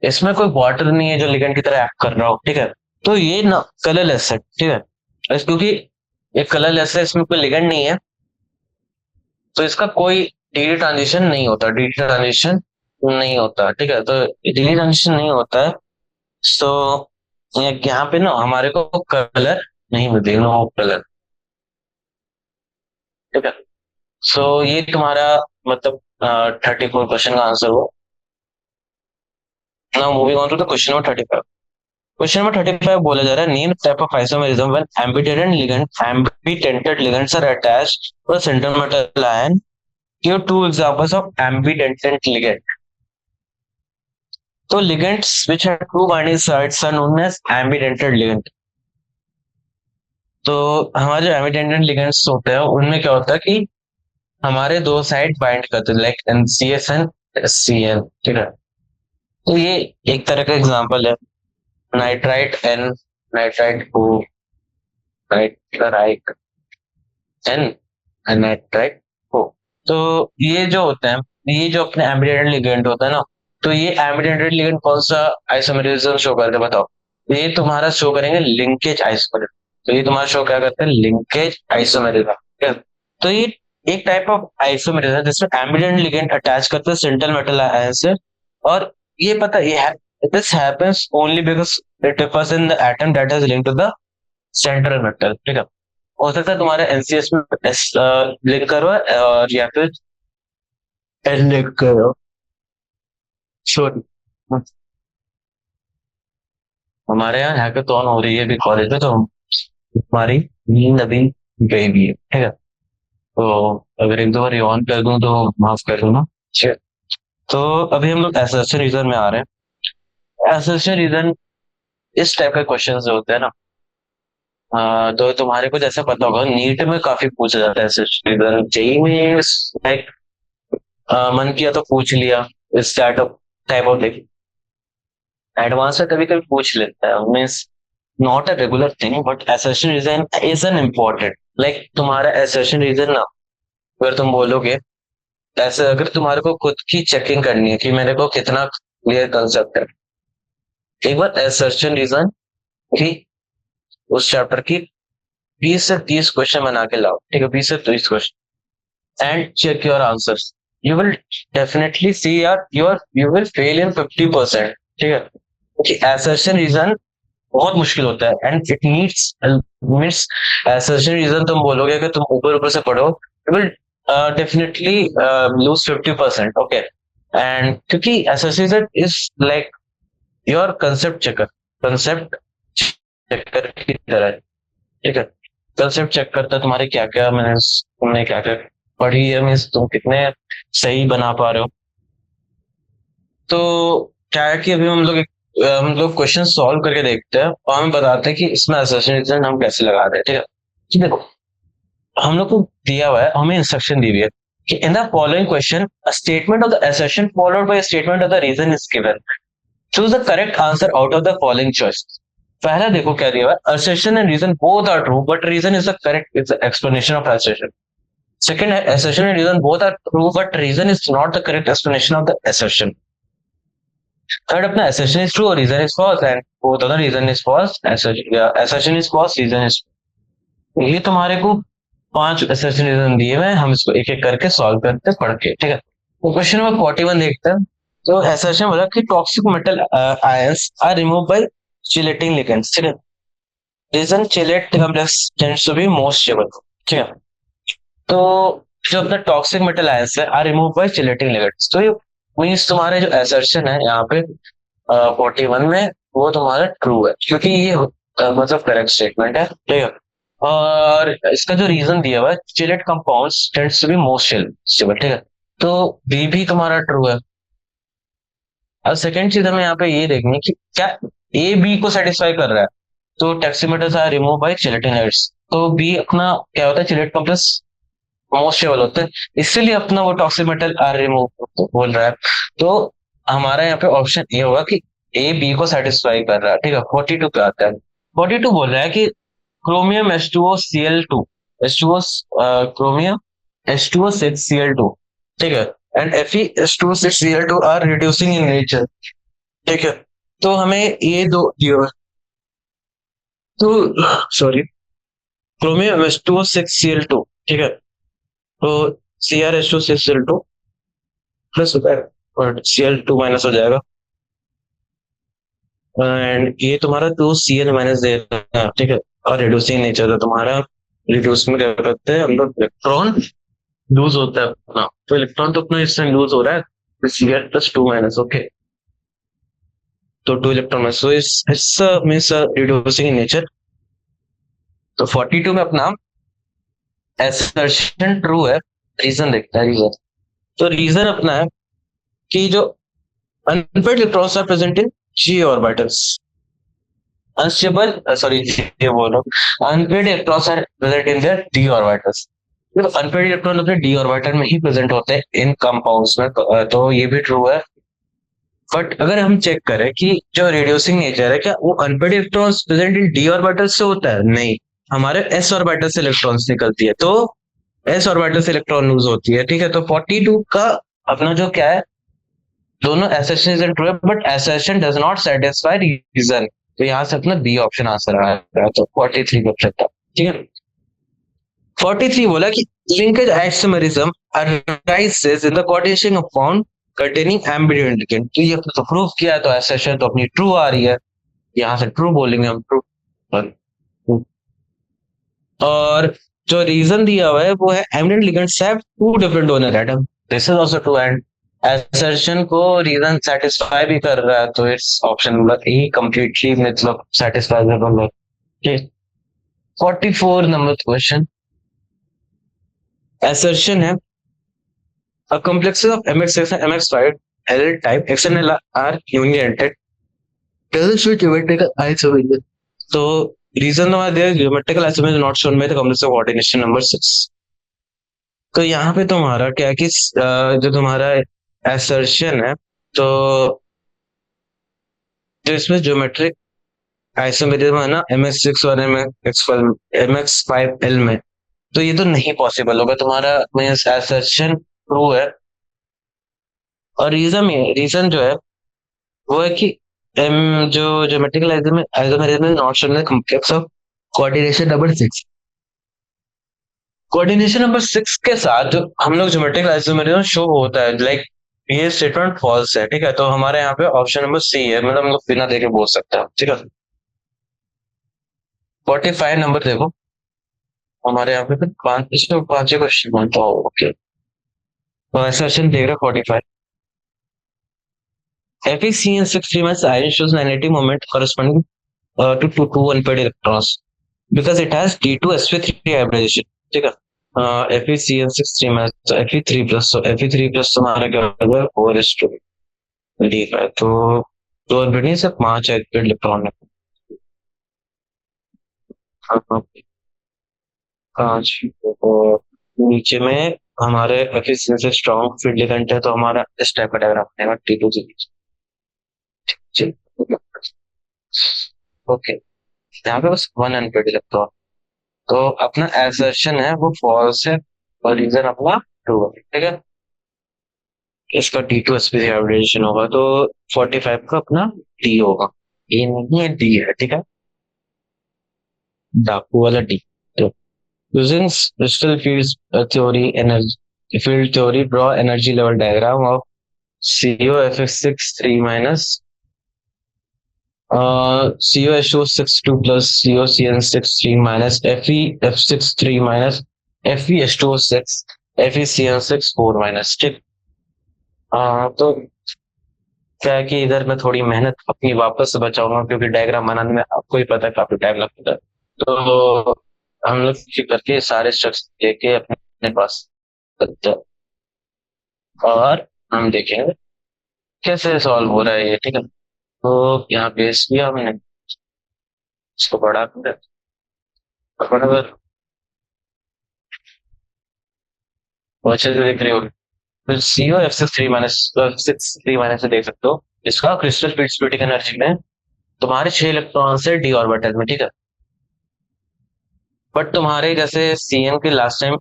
इसमें कोई वाटर नहीं है जो लिगेंड की तरह एक्ट कर रहा हो, ठीक है। तो ये ना कलरलेस है, ठीक है। क्योंकि ये कलरलेस है, इसमें कोई लिगेंड नहीं है, तो इसका कोई डी ट्रांजिशन नहीं होता, डी ट्रांजिशन नहीं होता, ठीक है। तो डी ट्रांजिशन नहीं होता है। सो यहाँ पे ना हमारे को कलर नहीं मिलती, नो कलर। ठीक है। सो ये तुम्हारा मतलब 34 क्वेश्चन का आंसर हुआ। Now moving on to the question number 35। Question number 35 बोला जा रहा है, name type of isomerism when ambidentate ligands are attached to a central metal ion. Give two examples of ambidentate ligand. तो ligands which have two binding sites are known as ambidentate ligand. तो हमारे जो एम्बिडेंटेड लिगेंड्स होते हैं, उनमें क्या होता है कि हमारे दो साइड बाइंड करते हैं, लाइक NCS एंड SCl, ठीक है। तो ये एक तरह का एग्जांपल है, nitrite N, nitrite O, nitrite N, nitrite O। तो ये जो होता है, ये जो अपने एम्बिडेंटेड लिगेंड होता है ना, तो ये एम्बिडेंटेड लिगेंड कौन सा आइसोमेरिज्म शो करते हैं बताओ। ये तुम्हारा शो करेंगे लिंकेज आइसोमेरिज्म। तो ये तुम्हारा शो क्या करते हैं, लिंकेज आइसोमेरिज्म, ठीक है। तो ये एक टाइप ऑफ आइसोमेरिज्म है जिसमें एम्बिडेंट लिगेंड अटैच करते हैं सेंट्रल मेटल आयन से। और ये पता ये this happens only because it differs in the atom that is linked to the central metal, ठीक है। हो सकता है तुम्हारे NCS में एस लिंक करो, और या फिर एल लिंक करो। सॉरी, हमारे यहाँ हैकाथॉन हो रही है अभी कॉलेज में, तो हमारी नींद अभी गई भी है, ठीक है। तो अगर एक दो बार ऑन कर दूं तो माफ कर दूंगा, ठीक है। तो अभी हम लोग एसर्शन रीजन में आ रहे हैं। एसर्शन रीजन इस टाइप का क्वेश्चन जो होते हैं ना, तो तुम्हारे को जैसे पता होगा, नीट में काफी पूछा जाता है एसर्शन रीजन। जेई में लाइक मन किया तो पूछ लिया, इस टाइप ऑफ थिंग। एडवांस में कभी कभी पूछ लेता है, means not a regular thing, but assertion reason is an important. Like तुम्हारा एसर्शन रीजन ना, अगर तुम बोलोगे, ऐसे अगर तुम्हारे को खुद की चेकिंग करनी है कि मेरे को कितना क्लियर कंसेप्ट है, एक बार एसर्शन रीजन की उस चैप्टर की 20 से 30 क्वेश्चन बना के लाओ, ठीक है, 20 से 30 question, and check your answers. You will definitely see यार यू विल फेल इन 50%, ठीक है। क्योंकि एसर्शन रीजन बहुत मुश्किल होता है, and it needs means assertion reason तुम बोलोगे कि तुम ऊपर ऊपर से पढ़ो, you will definitely lose 50%, okay. And क्योंकि assertion reason is like your concept checker की तरह है, ठीक है। कंसेप्ट चेक करता है तुम्हारे क्या क्या, मैंने तुमने क्या क्या पढ़ी है, मीन्स तुम कितने सही बना पा रहे हो। तो क्या है कि अभी हम लोग क्वेश्चन सॉल्व करके देखते हैं, और हमें बताते हैं कि इसमें असर्शन रीजन हम कैसे लगा रहे हैं, ठीक है। कि देखो, हम लोग को दिया हुआ है, हमें इंस्ट्रक्शन दी हुई है कि in the following question a statement of the assertion followed by statement of the reason is given. Choose the correct answer out of the following choice. पहला देखो क्या दिया हुआ है, assertion and reason both are true but reason is the correct it's the explanation of assertion. Second है, assertion and reason both are true but reason is not the correct explanation of the assertion. Third अपना assertion is true और reason is false and both other reason is false, assertion is false, reason is true. ये तुम्हारे को 5 assertion reason दिए हुए हैं, हम इसको एक एक करके सॉल्व करते पढ़ के, ठीक है। तो क्वेश्चन नंबर 41 देखते हैं। तो assertion बोला कि toxic metal ions are remove by chelating ligands, ठीक है। Reason chelate complex tends to be most stable, ठीक है। तो जो अपना टॉक्सिक मेटल आयंस है are remove by chelating ligands. तो ये मीन्स तुम्हारे जो असर्शन है यहाँ पे 41 में वो तुम्हारा ट्रू है, क्योंकि ये मतलब करेक्ट स्टेटमेंट है, ठीक है। और इसका जो रीजन दिया हुआ है, chelate compounds tends to be most stable, ठीक है। तो बी भी तुम्हारा ट्रू है। अब सेकंड चीज हमें यहाँ पे ये देखनी है कि क्या ए बी को सेटिस्फाई कर रहा है। तो टैक्सीमीटर्स आर रिमूव बाय चिलेटिनर्स, तो बी अपना क्या होता है, चिलेट कॉम्प्लेक्स मोस्ट स्टेबल होते हैं, इसीलिए अपना वो टॉक्सिक मेटल आर रिमूव बोल रहा है। तो हमारा यहाँ पे ऑप्शन ए होगा कि ए बी को सेटिस्फाई कर रहा है, ठीक है। 42 पे आता है। 42 बोल रहा है कि chromium H2O Cl2 chromium H2O6Cl2, ठीक है, and Fe H2O6Cl2 are reducing in nature, ठीक है। तो हमें ये दो दियो, तो सॉरी, क्रोमियम H2O6Cl2, ठीक है। तो Cr H2O6Cl2 प्लस होता है और Cl2 माइनस हो जाएगा, एंड ये तुम्हारा 2Cl माइनस देगा, ठीक है। और रिड्यूसिंग नेचर है तुम्हारा, रिड्यूस में क्या करते हैं हम लोग, इलेक्ट्रॉन लूज होता है अपना, तो इलेक्ट्रॉन तो अपना इससे लूज हो रहा है, Cl+2 माइनस, ओके। तो 2 इलेक्ट्रॉन माइनस, सो इस मींस रिड्यूसिंग इन नेचर। तो 42 में अपना assertion ट्रू है, रीजन देखता है, रीजन। तो रीजन अपना है कि जो unpaired electrons are present in g orbitals, unstable sorry ये बोल रहा हूँ, unpaired electrons are present in their d orbitals. Unpaired electron अपने डी ऑर्बिटल में ही प्रेजेंट होते हैं इन कंपाउंड्स में, तो ये भी ट्रू है। बट अगर हम चेक करें कि जो रिड्यूसिंग नेचर है, क्या वो unpaired electrons present in D orbital से होता है? नहीं, हमारे एस ऑर्बिटल से इलेक्ट्रॉन्स निकलती है, तो एस ऑर्बिटल से इलेक्ट्रॉन लूज होती है, ठीक है। तो 42 का अपना जो क्या है, दोनों एसेशन इज ट्रू है, but assertion does not satisfy reason, तो यहाँ से अपना बी ऑप्शन आंसर आ रहा है, तो 43 का ऑप्शन था, ठीक है। 43 बोला कि linkage isomerism arises in the coordination of bond containing ambient ligand, तो ये तो प्रूफ किया, तो एसेशन तो अपनी ट्रू आ रही है, यहाँ से ट्रू बोलेंगे हम, ट्रू। और जो रीजन दिया हुआ है वो है एमिनेंट ligands have two different donor atom, this is also true, and assertion को रीजन सेटिस्फाई भी कर रहा है, तो it's option number A completely मतलब सेटिस्फाई कर रहा है, ठीक। 44 नंबर क्वेश्चन, assertion है a complexes of mx6 and mx5 L type XNL are united doesn't show geometrical isomerism, तो रीजन हमारा दिया geometrical isomerism not shown by the complex of coordination number 6। तो यहाँ पे तुम्हारा क्या है कि जो तुम्हारा assertion है, तो जो इसमें ज्योमेट्रिक आइसोमेरिज्म है ना mx6 और mx5L में, तो ये तो नहीं पॉसिबल होगा तुम्हारा, मीन्स assertion ट्रू है। और रीजन जो है वो है कि एम जो geometrical isomerism not shown in complex of coordination number 6, coordination number 6 के साथ जो हम लोग ज्योमेट्रिकल आइसोमेरिज्म शो होता है, लाइक ये स्टेटमेंट फॉल्स है, ठीक है। तो हमारे यहाँ पे ऑप्शन नंबर सी है, मतलब हम लोग बिना देखे बोल सकते हैं, ठीक है। 45 नंबर देखो, हमारे यहाँ पे पांच क्वेश्चन बनता हो, ओके। तो ऐसा क्वेश्चन देख रहे 45, FeCN6 3 iron shows magnetic moment corresponding to two unpaired electrons because it has D2sp3 hybridization, ठीक है। FeCN6 3 में तो Fe3 प्लस, तो Fe3 प्लस तुम्हारा क्या होगा 4s2 D5, तो दो अनपेड से 5 अनपेड इलेक्ट्रॉन है, पांच, और नीचे में हमारे Fe से स्ट्रॉन्ग फील्ड लिगेंड है, तो हमारा इस टाइप का डायग्राम बनेगा T2 ओके। यहाँ पे बस वन अनपेड इलेक्ट्रॉन, तो अपना assertion है वो फॉल्स है, और रीजन अपना ट्रू है, ठीक है। इसका D2sp हाइब्रिडेशन होगा, तो 45 का अपना डी होगा, ए नहीं है डी है, ठीक है, डाकू वाला डी। तो using crystal field theory, energy field theory, draw energy level diagram of COFF6 3 minus COSO6 2 plus COCN6 3 minus FeF6 3 minus FeS2O6 FeCN6 4 minus, ठीक। तो क्या है कि इधर मैं थोड़ी मेहनत अपनी वापस से बचाऊंगा, क्योंकि डायग्राम बनाने में आपको ही पता है काफी टाइम लगता है। तो हम लोग करके सारे स्ट्रक्चर लेके अपने पास रखते हैं, और हम देखेंगे कैसे सॉल्व हो रहा है ये, ठीक है। तो यहाँ बेस किया हमने, इसको बढ़ा कर बराबर वो अच्छे से दिख रही होगी। फिर CO F6 3 माइनस से देख सकते हो, इसका क्रिस्टल फील्ड स्प्लिटिंग एनर्जी में तुम्हारे 6 इलेक्ट्रॉन से डी ऑर्बिटल में, ठीक है। बट तुम्हारे जैसे CN के लास्ट टाइम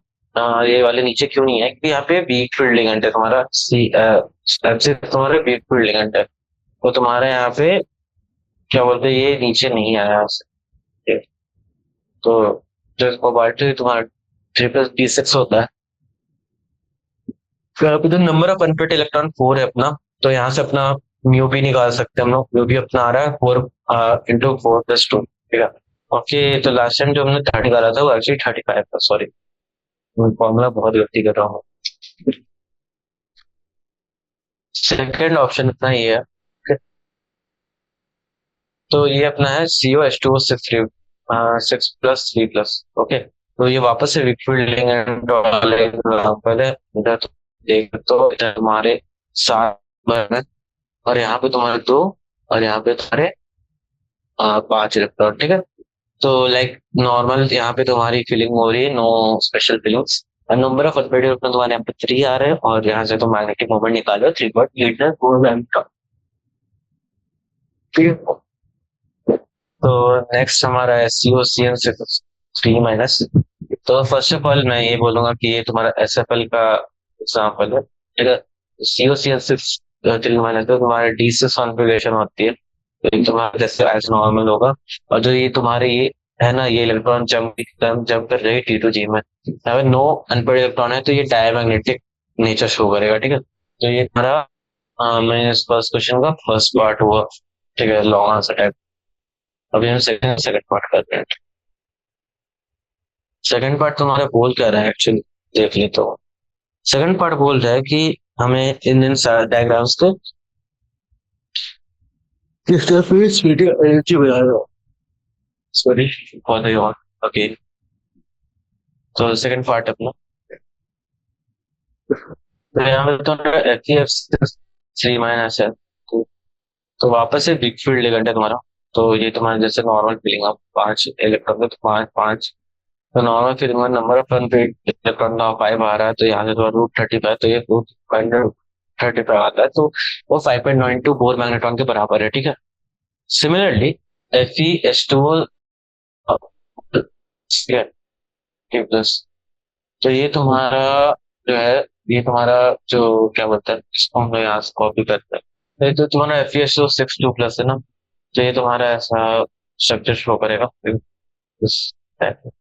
ये वाले नीचे क्यों नहीं है, क्योंकि यहाँ पे वीक फील्ड लिगेंड है तुम्हारा, सी से तुम्हारे वीक फील्ड लिगेंड है, तो तुम्हारे यहाँ पे क्या बोलते हैं, ये नीचे नहीं आया उससे। तो जो कोबाल्ट तुम्हारा 3+D6 होता है, तो यहाँ पे जो नंबर ऑफ अनफिट इलेक्ट्रॉन 4 है अपना, तो यहाँ से अपना म्यू भी निकाल सकते हैं हम लोग। म्यू भी अपना आ रहा है 4 × 4 + 2, ठीक है। ओके, तो लास्ट टाइम जो हमने 30 निकाला था वो एक्चुअली 35 था, सॉरी, फॉर्मूला बहुत गलती कर रहा हूँ। सेकेंड ऑप्शन अपना ये है, तो ये अपना है CO H2O 6 6+3+, ओके। तो ये वापस से रिफिल्डिंग वाले एग्जाम्पल है। इधर तो देख तो इधर तुम्हारे 7 बर्नर, और यहाँ पे तुम्हारे 2, और यहाँ पे तुम्हारे 5 इलेक्ट्रॉन, ठीक है। तो लाइक नॉर्मल यहाँ पे तुम्हारी फीलिंग हो रही है, no special feelings. Number of unpaired electron तुम्हारे यहाँ पे 3 आ रहे हैं, और यहाँ से तुम मैग्नेटिक मोमेंट निकालो 3.8 है। तो नेक्स्ट हमारा है COCN3 माइनस। तो फर्स्ट ऑफ ऑल मैं ये बोलूंगा कि ये तुम्हारा SFL का एग्जाम्पल है, ठीक है। COCN3 माइनस तो तुम्हारे D से कॉन्फ़िगरेशन होती है, तो ये तुम्हारा जैसे एज नॉर्मल होगा। और जो ये तुम्हारे ये है ना, ये इलेक्ट्रॉन जंप जंप कर रही है T2G में, अगर नो अनपेड इलेक्ट्रॉन है तो ये डायमैग्नेटिक नेचर शो करेगा, ठीक है। तो ये तुम्हारा मैं इस फर्स्ट क्वेश्चन का फर्स्ट पार्ट हुआ, ठीक है, लॉन्ग आंसर टाइप। अभी हम सेकंड सेकंड पार्ट करते हैं। सेकंड पार्ट तुम्हारा बोल क्या रहा है एक्चुअली, देख ले तो। सेकंड पार्ट बोल रहा है कि हमें इन डायग्राम्स को किस तरह से splitting energy banana, sorry for the okay. तो सेकंड पार्ट अपना, तो यहाँ पे तो F3 माइनस है, तो वापस से बिग फील्ड लिगेंड है तुम्हारा। तो ये तुम्हारा जैसे नॉर्मल फीलिंग आप 5 इलेक्ट्रॉन, तो 5 5, तो नॉर्मल फीलिंग में नंबर ऑफ अनपेड इलेक्ट्रॉन का 5 आ रहा है, तो यहाँ से तो √35, तो ये √35 आता है, तो वो 5.92 बोर मैग्नेट्रॉन के बराबर है, ठीक है। सिमिलरली FeS2O प्लस, तो ये तुम्हारा जो है, ये तुम्हारा जो क्या बोलते हैं, इसको हम लोग यहाँ से कॉपी करते हैं। तो ये तो तुम्हारा FeSO6 2+ है ना, तो ये तुम्हारा ऐसा स्ट्रक्चर शो करेगा इस type में।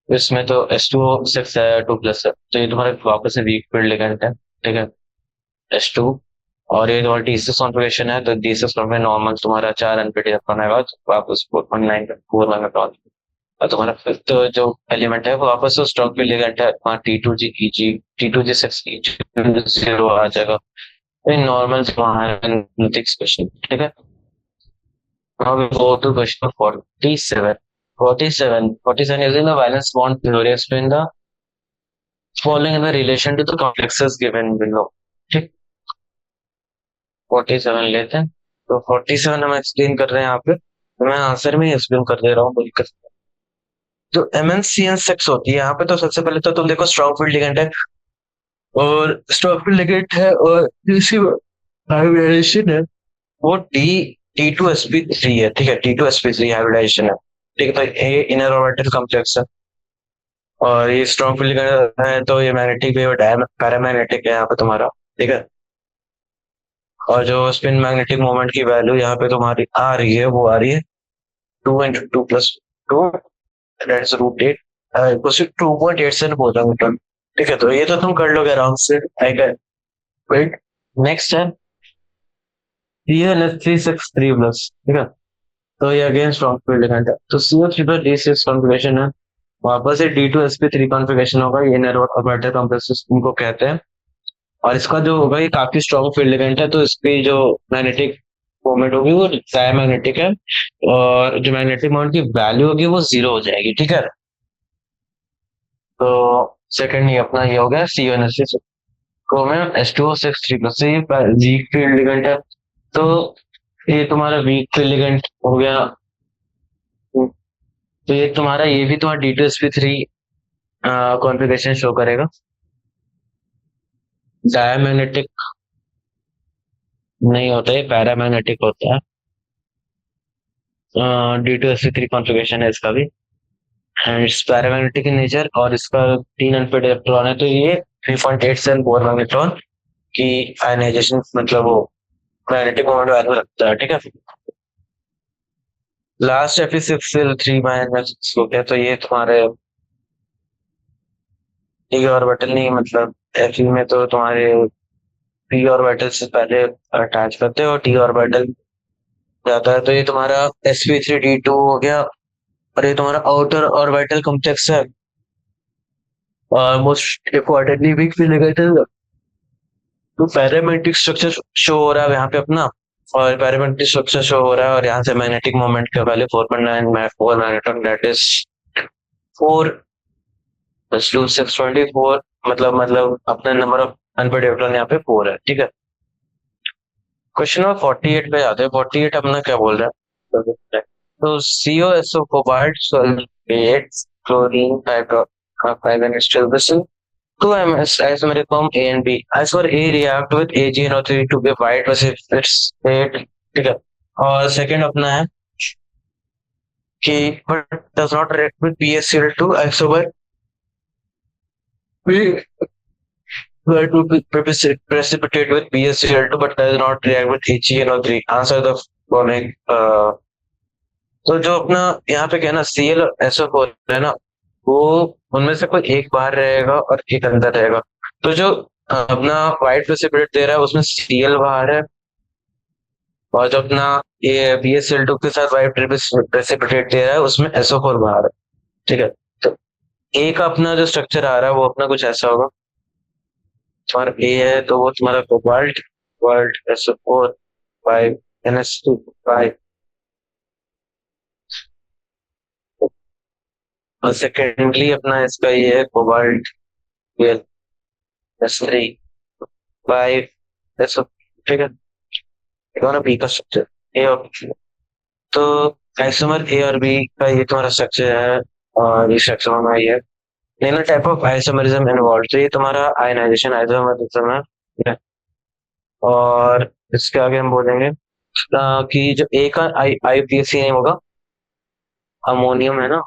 इसमें तो H2O 6 है, 2+ है, तो ये तुम्हारे वापस से वीक फील्ड लिगेंड है, ठीक है, H2। और ये तुम्हारा D6 कॉन्फ़िगरेशन है, तो D6 में नॉर्मल तुम्हारा 4 अनपेड इलेक्ट्रॉन आएगा, तो वापस 4.9 4 मैग्नेट्रॉन। और तुम्हारा फिफ्थ जो एलिमेंट है वो वापस से स्ट्रॉन्ग फील्ड लिगेंड है, वहाँ T2G 0 आ जाएगा। नॉर्मल तुम्हारा क्वेश्चन, ठीक है। Now we go to question 47. 47 using the valence bond theory explain the following in the relation to the complexes given below. ठीक, 47 लेते हैं। तो 47 हम एक्सप्लेन कर रहे हैं यहाँ पे, तो मैं आंसर में एक्सप्लेन कर दे रहा हूँ, कोई दिक्कत नहीं। जो MnCn6 होती है यहाँ पे, तो सबसे पहले तो तुम देखो स्ट्रॉन्ग फील्ड लिगेंड है, और स्ट्रॉन्ग फील्ड लिगेंड है, और दूसरी हाइब्रिडाइजेशन है वो T2sp3 है, ठीक है, T2sp3 हाइब्रिडाइजेशन है, ठीक है। तो ये इनर ऑर्बिटल कॉम्प्लेक्स है, और ये स्ट्रॉन्ग फील्ड है, तो ये मैग्नेटिक वेव पैरामैग्नेटिक है यहाँ पे तुम्हारा, ठीक है। और जो स्पिन मैग्नेटिक मोमेंट की वैल्यू यहाँ पे तुम्हारी आ रही है, वो आ रही है 2 × 2 + 2, दैट्स √8, 2.87 बोल रहा हूँ, ठीक है। तो ये तो तुम कर लोगे आराम से, ठीक है। वेट, नेक्स्ट है CN3 6 3+, ठीक है। तो ये अगेन स्ट्रॉन्ग फील्ड लिगेंड है, तो CO3+D6 कॉन्फ़िगरेशन है, वापस से D2sp3 कॉन्फ़िगरेशन होगा, ये इनर ऑर्बिटल कॉम्प्लेक्सेस उनको कहते हैं। और इसका जो होगा ये काफी स्ट्रॉन्ग फील्ड लिगेंड है, तो इसकी जो मैग्नेटिक मोमेंट होगी वो डायमैग्नेटिक है, और जो मैग्नेटिक मोमेंट की वैल्यू होगी वो 0 हो जाएगी, ठीक है। तो सेकंड ये अपना ये हो गया CuNS3 क्रोमियम H2O6 3+, ये वीक फील्ड लिगेंड है। तो ये तुम्हारा वीक फील्ड लिगेंड हो गया। तो ये तुम्हारा ये भी तुम्हारा D2sp3 कॉन्फ़िगरेशन शो करेगा। डायमैग्नेटिक नहीं होता, ये पैरामैग्नेटिक होता है। D2sp3 कॉन्फ़िगरेशन है इसका भी, and it's paramagnetic in nature, और इसका 3 अनपेड इलेक्ट्रॉन है, तो ये 3.87 बोर मैग्नेट्रॉन की आयनाइजेशन मतलब वो मैग्नेटिक मोमेंट वैल्यू रखता है, ठीक है। लास्ट Fe6Cl3 -6 हो गया, तो ये तुम्हारे टी ऑर्बिटल नहीं, मतलब Fe में तो तुम्हारे पी ऑर्बिटल से पहले अटैच करते हो, टी ऑर्बिटल जाता है, तो ये तुम्हारा sp3d2 हो गया। और ये तुम्हारा आउटर ऑर्बिटल कॉम्प्लेक्स है, मोस्ट इम्पोर्टेंटली वीक फिलिगेटेड। तो पैरामेग्नेटिक स्ट्रक्चर शो हो रहा है यहाँ पे अपना, और पैरामेग्नेटिक स्ट्रक्चर शो हो रहा है, और यहाँ से मैग्नेटिक मोमेंट के वैल्यू 4.9 4 मैग्नेटॉन, दैट इज 4 + 2 624, मतलब अपना नंबर ऑफ अनपेड इलेक्ट्रॉन यहाँ पे 4 है, ठीक है। क्वेश्चन नंबर 48 पे जाते हैं। 48 अपना क्या बोल रहा है, तो COSO cobalt sulphate chlorine hydrogen 2 MS isomeric A and B. As for A react with AgNO3 to give white precipitate state, ठीक है। और सेकंड अपना है कि but does not react with BaCl2 isomer B to precipitate with BaCl2 but does not react with HgNO3. Answer the following. तो जो अपना यहाँ पे क्या है ना, Cl और SO4 है ना, वो उनमें से कोई एक बाहर रहेगा और एक अंदर रहेगा। तो जो अपना व्हाइट प्रेसिपिटेट दे रहा है उसमें Cl बाहर है, और जो अपना ये BaCl2 के साथ व्हाइट प्रेसिपिटेट दे रहा है उसमें SO4 बाहर है, ठीक है। तो ए का अपना जो स्ट्रक्चर आ रहा है वो अपना कुछ ऐसा होगा। तुम्हारा ए है तो वो तुम्हारा कोबाल्ट कोबाल्ट SO4 5 NH2 5, और सेकेंडली अपना इसका ये है कोबाल्ट S3 5 SO, ठीक है। तुम्हारा बी का स्ट्रक्चर ए और बी। तो आइसोमर ए और बी का ये तुम्हारा स्ट्रक्चर है, और ये स्ट्रक्चर हमारा ये है। लेना टाइप ऑफ आइसोमरिज्म इन्वॉल्व, तो ये तुम्हारा आयनाइजेशन आइसोमरिज्म है, ठीक है। और इसके आगे हम बोलेंगे कि जो ए का IUPAC नेम होगा अमोनियम है ना,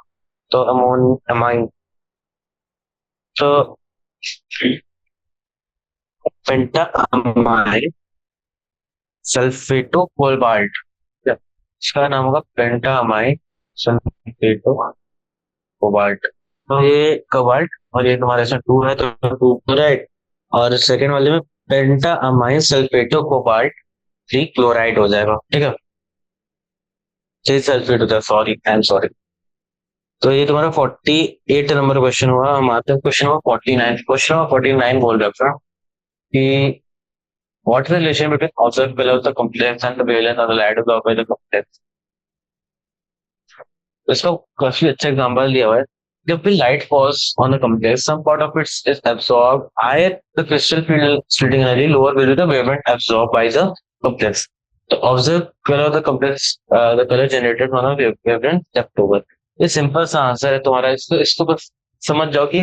तो अमाइन। तो पेंटा अमाइन सल्फेटो कोबाल्ट, इसका नाम होगा पेंटा अमाइन सल्फेटो कोबाल्ट। तो ये कोबाल्ट, और ये तुम्हारे साथ 2 है तो 2 राइट, और सेकेंड वाले में पेंटा अमाइन सल्फेटो कोबाल्ट 3 क्लोराइड हो जाएगा, ठीक है। 3 सल्फेट होता है, सॉरी आई एम सॉरी। तो ये तुम्हारा 48 नंबर क्वेश्चन हुआ। हम आते हैं क्वेश्चन नंबर 49। क्वेश्चन नंबर 49 बोल रहा था कि what is the relation between observe below the complex and the wavelength of the light absorb by the complex. तो इसका काफी अच्छा एग्जांपल दिया हुआ है। जब भी light falls on a complex, some part of it is absorbed. Higher the crystal field splitting energy, lower will be the wavelength absorbed by the complex. तो observe color of the complex, the color generated from the wavelength left over. ये सिंपल सा आंसर है तुम्हारा। इसको इसको बस समझ जाओ कि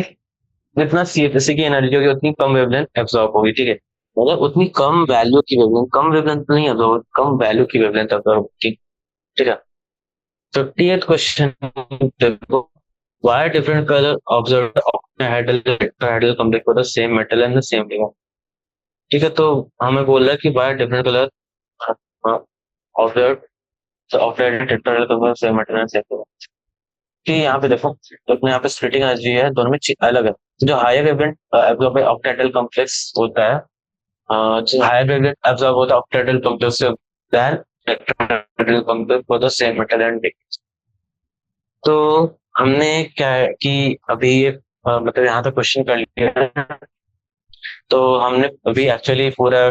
जितना CFSE की एनर्जी होगी उतनी कम वेवलेंथ एब्जॉर्ब होगी, ठीक है। मतलब उतनी कम वैल्यू की वेवलेंथ, कम वेवलेंथ नहीं एब्जॉर्ब, कम वैल्यू की वेवलेंथ एब्जॉर्ब होगी, ठीक है। 50th क्वेश्चन देखो, why different color observed octahedral tetrahedral complex for the same metal and the same ring, ठीक है। तो हमें बोल रहा है कि why different color observed the octahedral tetrahedral complex for the same metal and same ring। कि यहाँ पे देखो, तो अपने यहाँ पे स्प्लिटिंग एनर्जी है, दोनों में अलग है। जो higher wavelength absorb by octahedral complex होता है, जो हायर वेवलेंथ एब्जॉर्ब होता है ऑक्टाहेड्रल कॉम्प्लेक्स से then tetrahedral complex for the same metal and ring। तो हमने क्या है कि अभी ये मतलब यहाँ तक क्वेश्चन कर लिया। तो हमने अभी एक्चुअली पूरा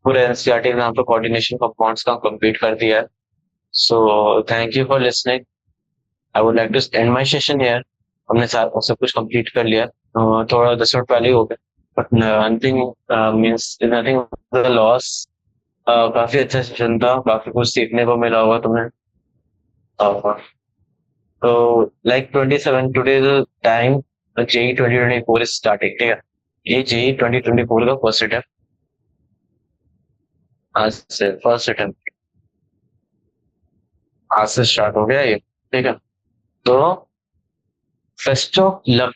पूरा एनसीईआरटी एग्जाम पे कोऑर्डिनेशन कंपाउंड्स का कंप्लीट कर दिया है। So thank you for listening. I would like to end my session here. हमने सब कुछ कंप्लीट कर लिया। थोड़ा 10 मिनट पहले ही हो गया, but nothing means nothing the loss. काफी अच्छा सेशन था, काफी कुछ सीखने को मिला होगा तुम्हें। uh, तो like 27 today time JEE 2024 is starting, ठीक है। ये जेई 2024 का फर्स्ट अटेम्प्ट, आज से फर्स्ट अटेम्प्ट आज से स्टार्ट हो गया ये, ठीक है। तो फेस्ट ऑफ लक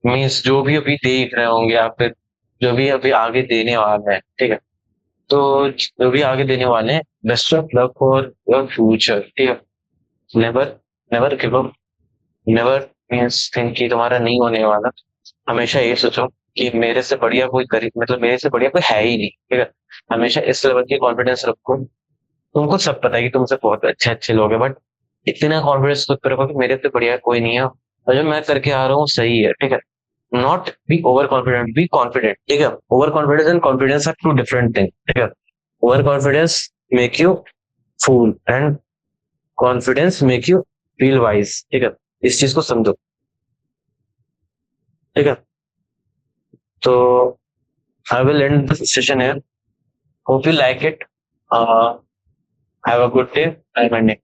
मीन्स जो भी अभी देख रहे होंगे या फिर जो भी अभी आगे देने वाले हैं, ठीक है। तो जो भी आगे देने वाले हैं, best of luck for your future, ठीक है। Never never give up. Never means think कि तुम्हारा नहीं होने वाला। हमेशा ये सोचो कि मेरे से बढ़िया कोई करी, मतलब मेरे से बढ़िया कोई है ही नहीं, ठीक है। हमेशा इस लेवल की कॉन्फिडेंस रखो। तुमको सब पता है कि तुमसे बहुत अच्छे अच्छे लोग हैं, बट इतना कॉन्फिडेंस खुद पे रखो कि मेरे से बढ़िया कोई नहीं है, और जो मैं करके आ रहा हूँ सही है, ठीक है। Not be over confident, be confident, ठीक है। Over confidence and confidence are two different thing, ठीक है। Over confidence make you fool and confidence make you feel wise, ठीक है। इस चीज को समझो, ठीक है। तो I will end this session here. Hope you like it. Have a good day and